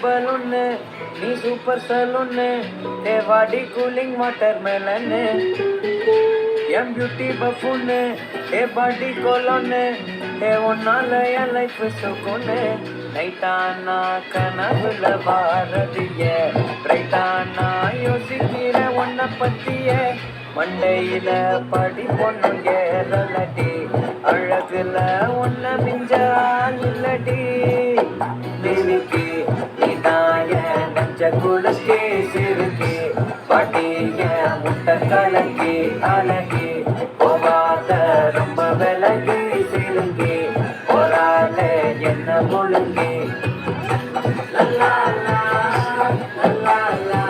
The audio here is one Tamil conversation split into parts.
பலூன்னு நீ சூப்பர் சலூன்னு தேவாடி கூலிங் வாட்டர் மேலன்னு என் பியூட்டி பஃபுன்னு ஏ பாடி கோலோன்னு ஏ ஒன்னால என் லைஃப் சுக்குன்னு நைட்டானா கனவுல பாரதிய ரைட்டானா யோசிக்கிற உன்னை பத்திய மண்டையில படி பொண்ணு ஏறலடி அழகுல உன்னை மிஞ்ச இல்லடி தேவிக்கு நீதாய நெஞ்ச குலக்கே சிறுக்கே பாட்டிய முட்டை கலக்கி அழகி போகாத ரொம்ப விலகி சிறுங்கி போரால என்ன முழுங்கி லல்லா லா லல்லா லா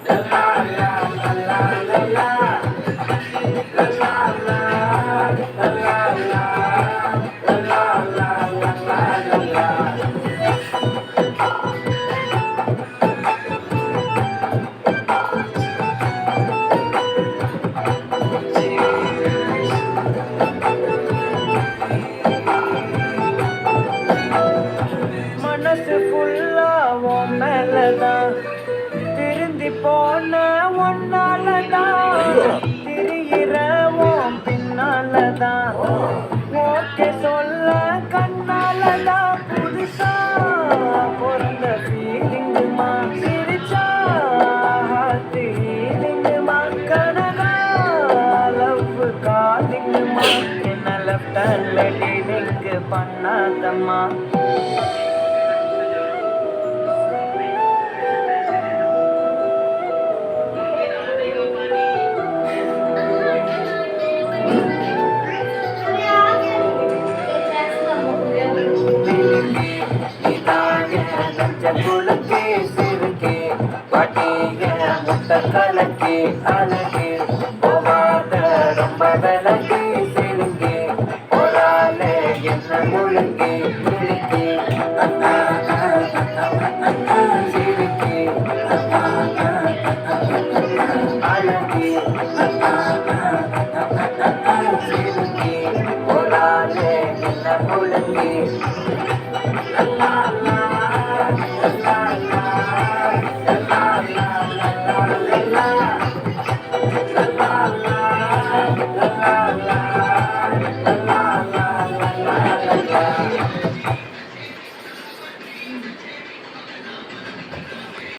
லல்லா லா லல்லா லல்லா லல்லா லா லல்லா லா லல்லா லா லல்லா லல்லா மனசு ஃபுல்லா உன் மேலதான் திருந்தி போன ஒன்னாலதான் திரியிற உன் பின்னாலதான் ஓகே சொல்ல கண்ணாலதான் புதுசா பிறந்த ஃபீலிங்குமா சிரிச்சா ஃபீலிங்குமா கனகா லவ் காலிங்குமா என்ன லெஃப்ட் ஹேண்ட்ல டீலிங்கு பண்ணாதம்மா குலக்கே சிறுக்கே பாட்டிய முட்டை கலக்கி அழகி போகாத ரொம்ப விலகி சிறுங்கி ஒரு ஆளே என்ன முழுங்கி